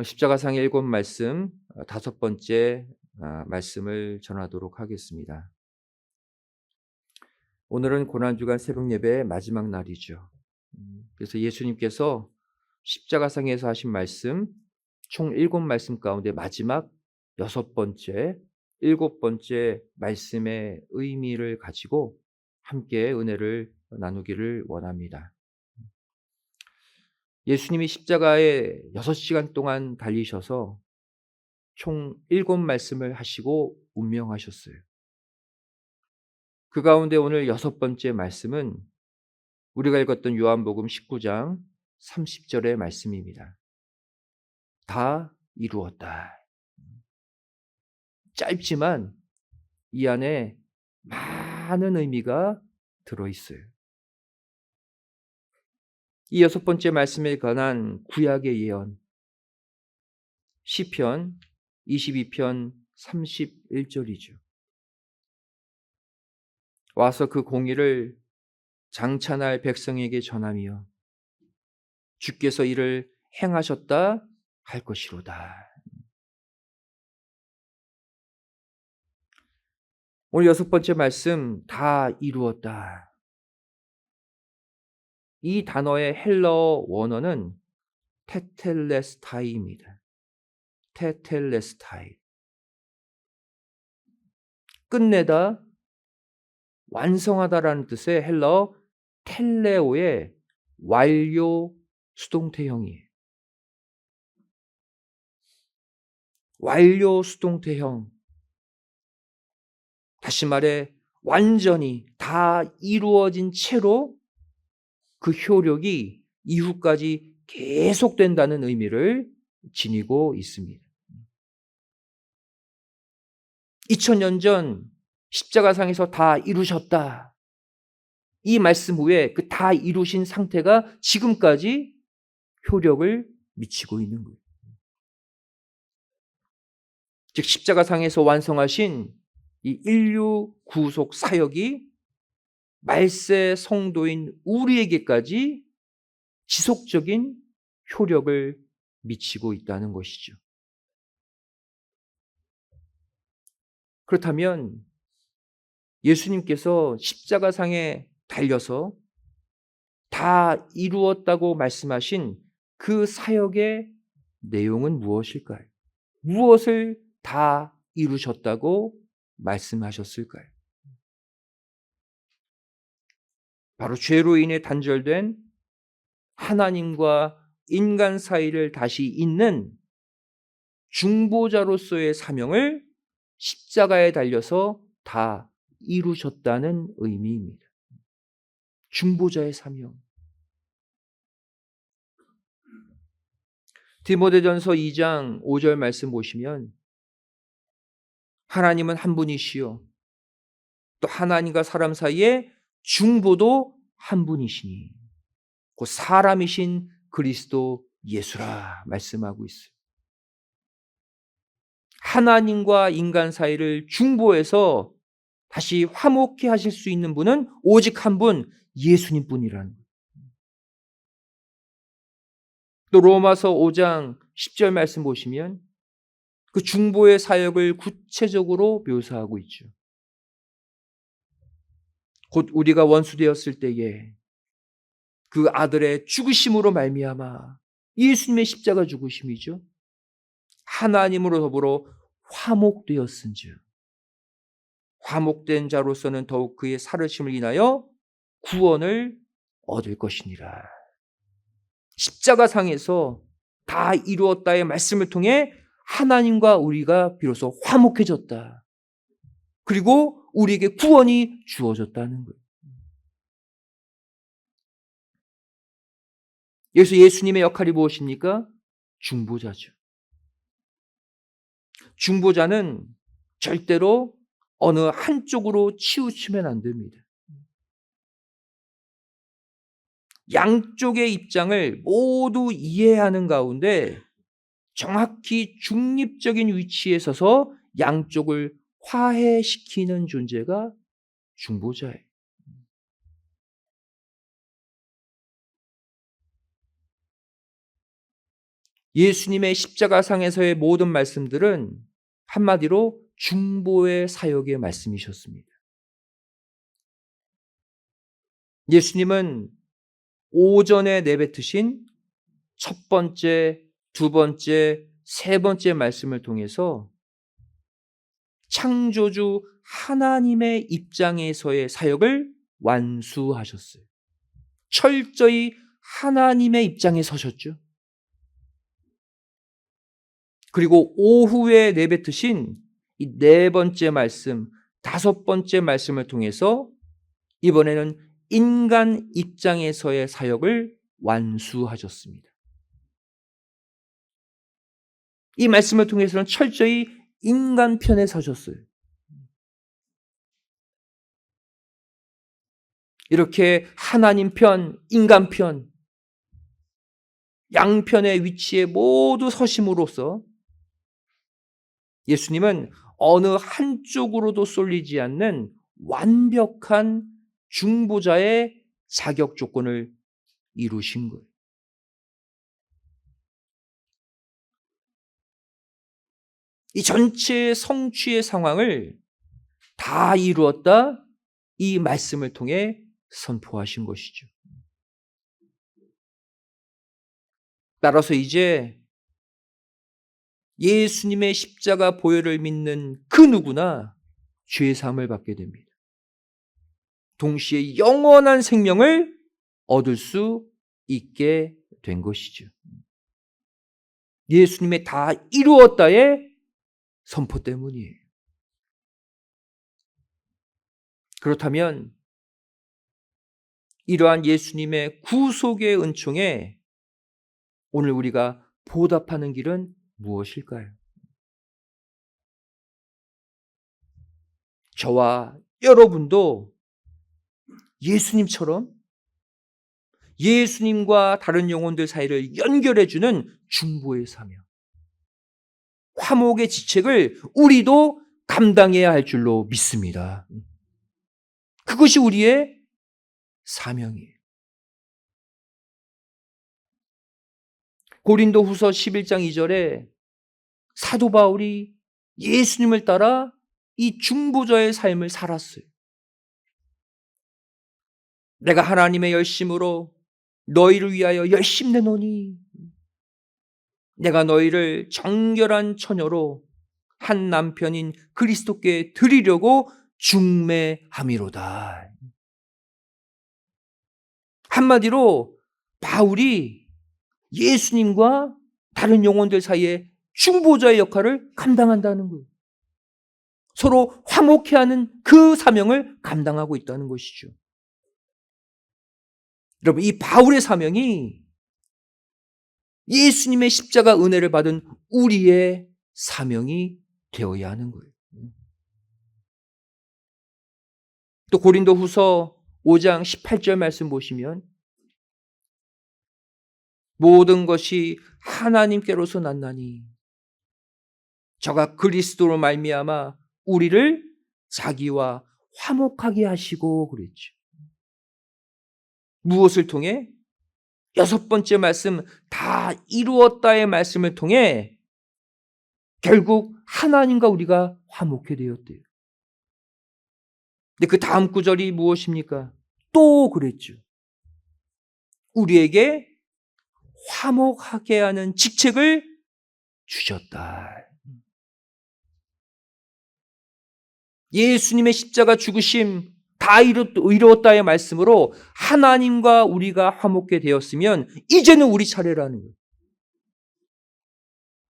십자가상의 일곱 말씀 다섯 번째 말씀을 전하도록 하겠습니다. 오늘은 고난주간 새벽 예배의 마지막 날이죠. 그래서 예수님께서 십자가상에서 하신 말씀 총 일곱 말씀 가운데 마지막 여섯 번째, 일곱 번째 말씀의 의미를 가지고 함께 은혜를 나누기를 원합니다. 예수님이 십자가에 6시간 동안 달리셔서 총 7말씀을 하시고 운명하셨어요. 그 가운데 오늘 여섯 번째 말씀은 우리가 읽었던 요한복음 19장 30절의 말씀입니다. 다 이루었다. 짧지만 이 안에 많은 의미가 들어있어요. 이 여섯 번째 말씀에 관한 구약의 예언 시편 22편 31절이죠. 와서 그 공의를 장찬할 백성에게 전하며 주께서 이를 행하셨다 할 것이로다. 오늘 여섯 번째 말씀 다 이루었다. 이 단어의 헬러 원어는 테텔레스타이입니다. 테텔레스타이. 끝내다, 완성하다라는 뜻의 헬러 텔레오의 완료 수동태형이에요. 완료 수동태형. 다시 말해 완전히 다 이루어진 채로 그 효력이 이후까지 계속된다는 의미를 지니고 있습니다. 2000년 전 십자가상에서 다 이루셨다. 이 말씀 후에 그 다 이루신 상태가 지금까지 효력을 미치고 있는 거예요. 즉 십자가상에서 완성하신 이 인류 구속 사역이 말세 성도인 우리에게까지 지속적인 효력을 미치고 있다는 것이죠. 그렇다면 예수님께서 십자가상에 달려서 다 이루었다고 말씀하신 그 사역의 내용은 무엇일까요? 무엇을 다 이루셨다고 말씀하셨을까요? 바로 죄로 인해 단절된 하나님과 인간 사이를 다시 잇는 중보자로서의 사명을 십자가에 달려서 다 이루셨다는 의미입니다. 중보자의 사명. 디모데전서 2장 5절 말씀 보시면 하나님은 한 분이시요 또 하나님과 사람 사이에 중보도 한 분이시니 곧 사람이신 그리스도 예수라 말씀하고 있어요. 하나님과 인간 사이를 중보해서 다시 화목케 하실 수 있는 분은 오직 한 분, 예수님 뿐이라는 거예요. 또 로마서 5장 10절 말씀 보시면 그 중보의 사역을 구체적으로 묘사하고 있죠. 곧 우리가 원수되었을 때에 그 아들의 죽으심으로 말미암아 예수님의 십자가 죽으심이죠. 하나님으로 더불어 화목되었은즉 화목된 자로서는 더욱 그의 살으심을 인하여 구원을 얻을 것이니라. 십자가상에서 다 이루었다의 말씀을 통해 하나님과 우리가 비로소 화목해졌다. 그리고 우리에게 구원이 주어졌다는 거예요. 여기서 예수님의 역할이 무엇입니까? 중보자죠. 중보자는 절대로 어느 한쪽으로 치우치면 안 됩니다. 양쪽의 입장을 모두 이해하는 가운데 정확히 중립적인 위치에 서서 양쪽을 화해시키는 존재가 중보자예요. 예수님의 십자가상에서의 모든 말씀들은 한마디로 중보의 사역의 말씀이셨습니다. 예수님은 오전에 내뱉으신 첫 번째, 두 번째, 세 번째 말씀을 통해서 창조주 하나님의 입장에서의 사역을 완수하셨어요. 철저히 하나님의 입장에 서셨죠. 그리고 오후에 내뱉으신 이 네 번째 말씀, 다섯 번째 말씀을 통해서 이번에는 인간 입장에서의 사역을 완수하셨습니다. 이 말씀을 통해서는 철저히 인간 편에 서셨어요. 이렇게 하나님 편, 인간 편, 양편의 위치에 모두 서심으로써 예수님은 어느 한쪽으로도 쏠리지 않는 완벽한 중보자의 자격 조건을 이루신 거예요. 이 전체 성취의 상황을 다 이루었다, 이 말씀을 통해 선포하신 것이죠. 따라서 이제 예수님의 십자가 보혈을 믿는 그 누구나 죄사함을 받게 됩니다. 동시에 영원한 생명을 얻을 수 있게 된 것이죠. 예수님의 다 이루었다의 선포 때문이에요. 그렇다면 이러한 예수님의 구속의 은총에 오늘 우리가 보답하는 길은 무엇일까요? 저와 여러분도 예수님처럼 예수님과 다른 영혼들 사이를 연결해주는 중보의 사명, 화목의 직책을 우리도 감당해야 할 줄로 믿습니다. 그것이 우리의 사명이에요. 고린도후서 11장 2절에 사도 바울이 예수님을 따라 이 중보자의 삶을 살았어요. 내가 하나님의 열심으로 너희를 위하여 열심내노니 내가 너희를 정결한 처녀로 한 남편인 그리스도께 드리려고 중매함이로다. 한마디로 바울이 예수님과 다른 영혼들 사이에 중보자의 역할을 감당한다는 거예요. 서로 화목해 하는 그 사명을 감당하고 있다는 것이죠. 여러분, 이 바울의 사명이 예수님의 십자가 은혜를 받은 우리의 사명이 되어야 하는 거예요. 또 고린도후서 5장 18절 말씀 보시면 모든 것이 하나님께로서 났나니 저가 그리스도로 말미암아 우리를 자기와 화목하게 하시고 그랬죠. 무엇을 통해? 여섯 번째 말씀, 다 이루었다의 말씀을 통해 결국 하나님과 우리가 화목해 되었대요. 근데 그 다음 구절이 무엇입니까? 또 그랬죠. 우리에게 화목하게 하는 직책을 주셨다. 예수님의 십자가 죽으심, 다 이루었다의 말씀으로 하나님과 우리가 화목게 되었으면 이제는 우리 차례라는 거예요.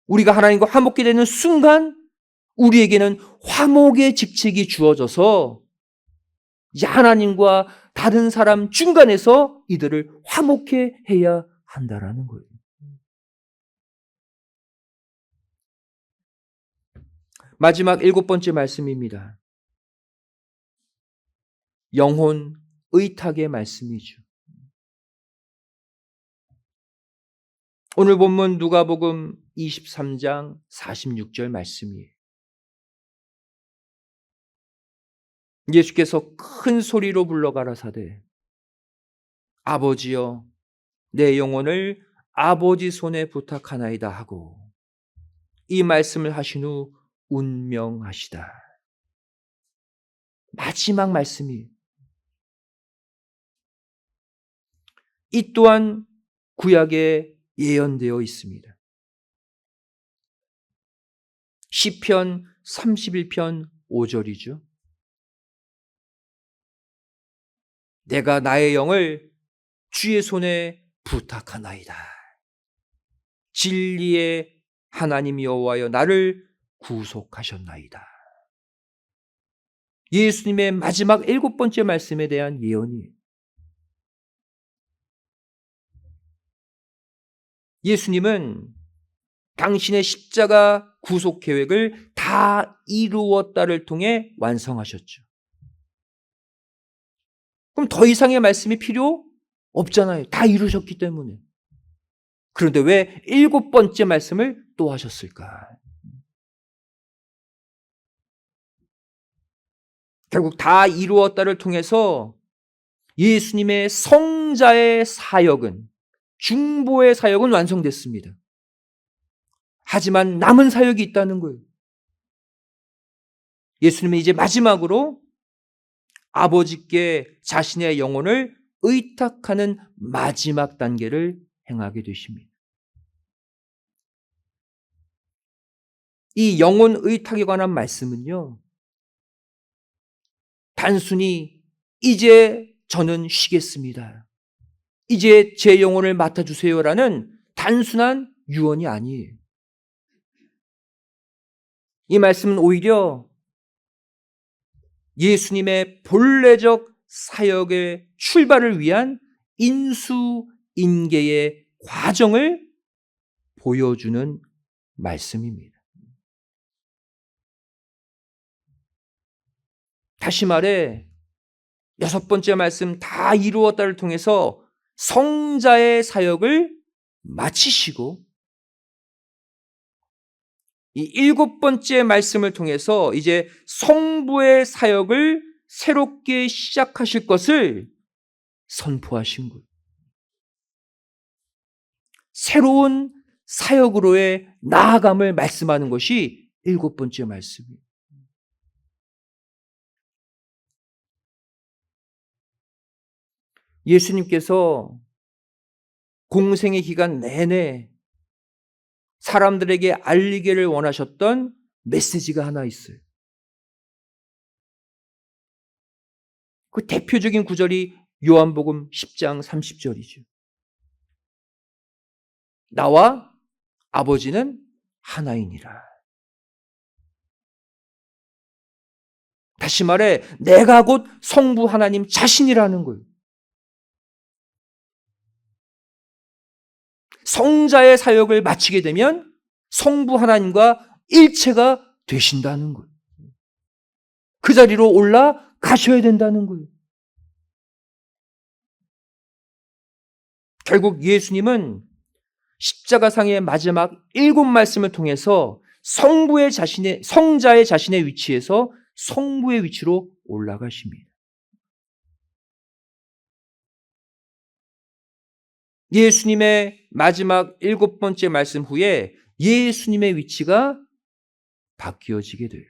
우리가 하나님과 화목게 되는 순간 우리에게는 화목의 직책이 주어져서 이제 하나님과 다른 사람 중간에서 이들을 화목해 해야 한다라는 거예요. 마지막 일곱 번째 말씀입니다. 영혼 의탁의 말씀이죠. 오늘 본문 누가복음 23장 46절 말씀이에요. 예수께서 큰 소리로 불러 가라사대 아버지여 내 영혼을 아버지 손에 부탁하나이다 하고 이 말씀을 하신 후 운명하시다. 마지막 말씀이 이 또한 구약에 예언되어 있습니다. 시편 31편 5절이죠. 내가 나의 영을 주의 손에 부탁하나이다. 진리의 하나님 여호와여 나를 구속하셨나이다. 예수님의 마지막 7번째 말씀에 대한 예언이에요. 예수님은 당신의 십자가 구속 계획을 다 이루었다를 통해 완성하셨죠. 그럼 더 이상의 말씀이 필요 없잖아요. 다 이루셨기 때문에. 그런데 왜 7번째 말씀을 또 하셨을까? 결국 다 이루었다를 통해서 예수님의 성자의 사역은, 중보의 사역은 완성됐습니다. 하지만 남은 사역이 있다는 거예요. 예수님은 이제 마지막으로 아버지께 자신의 영혼을 의탁하는 마지막 단계를 행하게 되십니다. 이 영혼 의탁에 관한 말씀은요, 단순히 이제 저는 쉬겠습니다, 이제 제 영혼을 맡아주세요라는 단순한 유언이 아니에요. 이 말씀은 오히려 예수님의 본래적 사역의 출발을 위한 인수인계의 과정을 보여주는 말씀입니다. 다시 말해 6번째 말씀 다 이루었다를 통해서 성자의 사역을 마치시고 이 7번째 말씀을 통해서 이제 성부의 사역을 새롭게 시작하실 것을 선포하신 거예요. 새로운 사역으로의 나아감을 말씀하는 것이 7번째 말씀이에요. 예수님께서 공생의 기간 내내 사람들에게 알리기를 원하셨던 메시지가 하나 있어요. 그 대표적인 구절이 요한복음 10장 30절이죠. 나와 아버지는 하나이니라. 다시 말해 내가 곧 성부 하나님 자신이라는 거예요. 성자의 사역을 마치게 되면 성부 하나님과 일체가 되신다는 거예요. 그 자리로 올라가셔야 된다는 거예요. 결국 예수님은 십자가상의 마지막 7말씀을 통해서 성자의 자신의 위치에서 성부의 위치로 올라가십니다. 예수님의 마지막 7번째 말씀 후에 예수님의 위치가 바뀌어지게 돼요.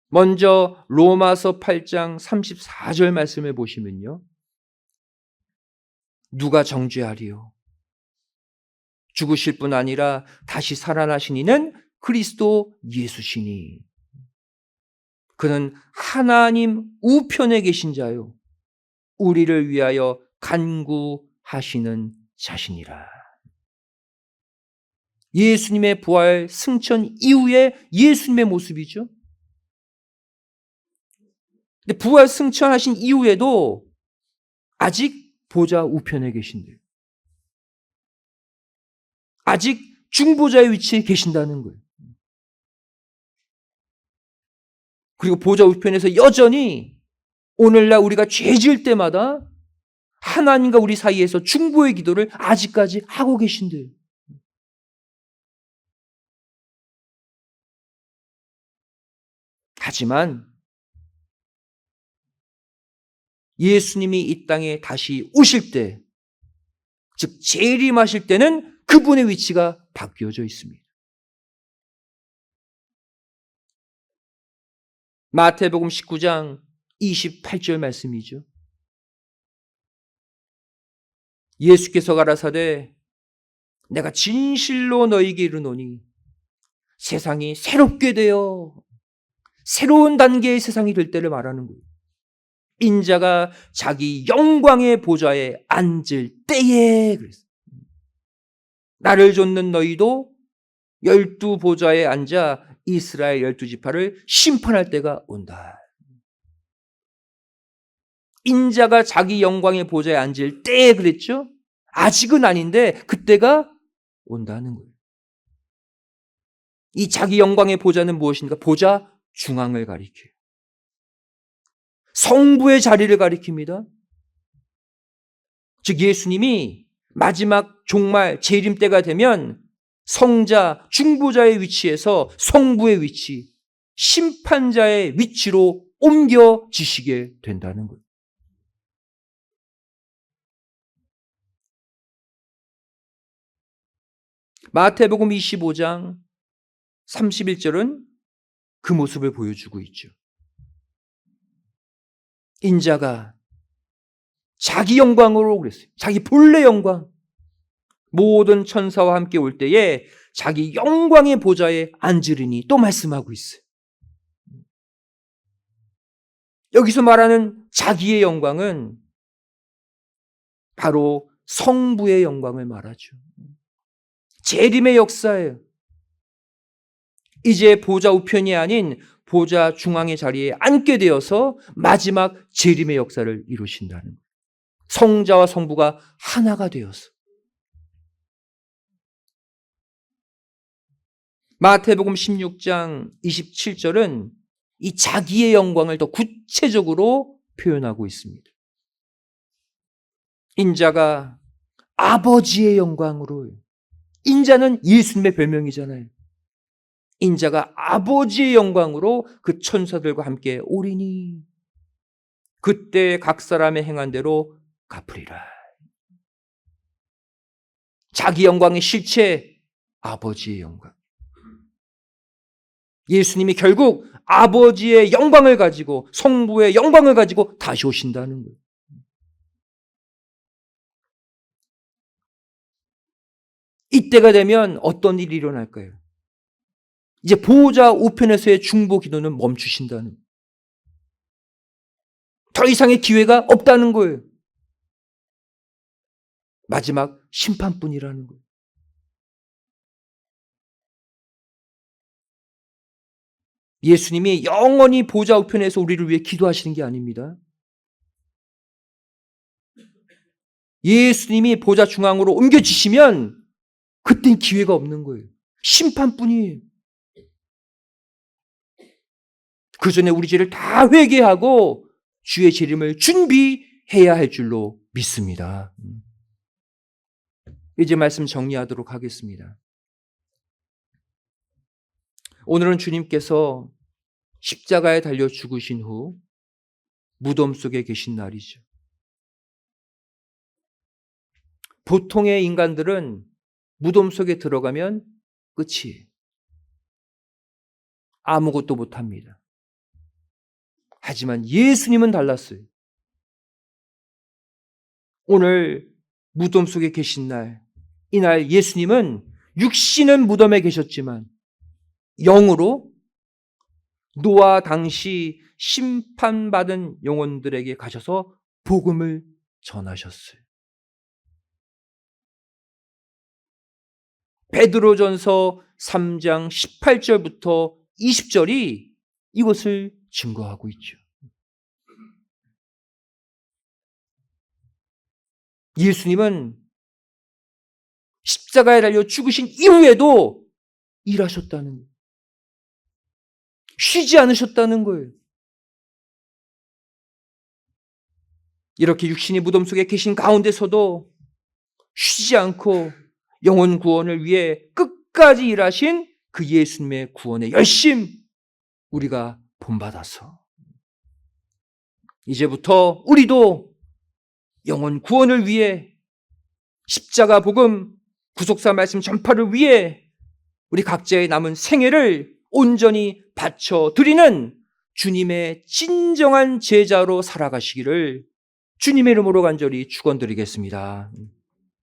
먼저 로마서 8장 34절 말씀을 보시면요. 누가 정죄하리요? 죽으실 뿐 아니라 다시 살아나신 이는 그리스도 예수시니 그는 하나님 우편에 계신 자요 우리를 위하여 간구하시는 자신이라. 예수님의 부활 승천 이후에 예수님의 모습이죠. 근데 부활 승천하신 이후에도 아직 보좌 우편에 계신대요. 아직 중보자의 위치에 계신다는 거예요. 그리고 보좌 우편에서 여전히 오늘날 우리가 죄 지을 때마다 하나님과 우리 사이에서 중보의 기도를 아직까지 하고 계신대요. 하지만 예수님이 이 땅에 다시 오실 때 즉 재림하실 때는 그분의 위치가 바뀌어져 있습니다. 마태복음 19장 28절 말씀이죠. 예수께서 가라사대 내가 진실로 너희에게 이르노니 세상이 새롭게 되어 새로운 단계의 세상이 될 때를 말하는 거예요. 인자가 자기 영광의 보좌에 앉을 때에 그랬어요. 나를 좇는 너희도 12 보좌에 앉아 이스라엘 12지파를 심판할 때가 온다. 인자가 자기 영광의 보좌에 앉을 때에 그랬죠? 아직은 아닌데 그때가 온다는 거예요. 이 자기 영광의 보좌는 무엇인가? 보좌 중앙을 가리켜요. 성부의 자리를 가리킵니다. 즉 예수님이 마지막 종말 재림 때가 되면 성자 중보자의 위치에서 성부의 위치, 심판자의 위치로 옮겨지시게 된다는 거예요. 마태복음 25장 31절은 그 모습을 보여주고 있죠. 인자가 자기 영광으로 그랬어요. 자기 본래 영광. 모든 천사와 함께 올 때에 자기 영광의 보좌에 앉으리니 또 말씀하고 있어요. 여기서 말하는 자기의 영광은 바로 성부의 영광을 말하죠. 재림의 역사예요. 이제 보좌 우편이 아닌 보좌 중앙의 자리에 앉게 되어서 마지막 재림의 역사를 이루신다는 거예요. 성자와 성부가 하나가 되어서. 마태복음 16장 27절은 이 자기의 영광을 더 구체적으로 표현하고 있습니다. 인자가 아버지의 영광으로, 인자는 예수님의 별명이잖아요. 인자가 아버지의 영광으로 그 천사들과 함께 오리니 그때 각 사람의 행한 대로 갚으리라. 자기 영광의 실체, 아버지의 영광. 예수님이 결국 아버지의 영광을 가지고 성부의 영광을 가지고 다시 오신다는 거예요. 이때가 되면 어떤 일이 일어날까요? 이제 보호자 우편에서의 중보 기도는 멈추신다는 거예요. 더 이상의 기회가 없다는 거예요. 마지막 심판뿐이라는 거예요. 예수님이 영원히 보좌 우편에서 우리를 위해 기도하시는 게 아닙니다. 예수님이 보좌 중앙으로 옮겨지시면 그땐 기회가 없는 거예요. 심판뿐이에요. 그 전에 우리 죄를 다 회개하고 주의 재림을 준비해야 할 줄로 믿습니다. 이제 말씀 정리하도록 하겠습니다. 오늘은 주님께서 십자가에 달려 죽으신 후 무덤 속에 계신 날이죠. 보통의 인간들은 무덤 속에 들어가면 끝이에요. 아무것도 못합니다. 하지만 예수님은 달랐어요. 오늘 무덤 속에 계신 날, 이날 예수님은 육신은 무덤에 계셨지만 영으로 노아 당시 심판받은 영혼들에게 가셔서 복음을 전하셨어요. 베드로전서 3장 18절부터 20절이 이것을 증거하고 있죠. 예수님은 십자가에 달려 죽으신 이후에도 일하셨다는 거예요. 쉬지 않으셨다는 거예요. 이렇게 육신이 무덤 속에 계신 가운데서도 쉬지 않고 영혼 구원을 위해 끝까지 일하신 그 예수님의 구원의 열심 우리가 본받아서 이제부터 우리도 영혼 구원을 위해 십자가 복음, 구속사 말씀 전파를 위해 우리 각자의 남은 생애를 온전히 바쳐드리는 주님의 진정한 제자로 살아가시기를 주님의 이름으로 간절히 축원드리겠습니다.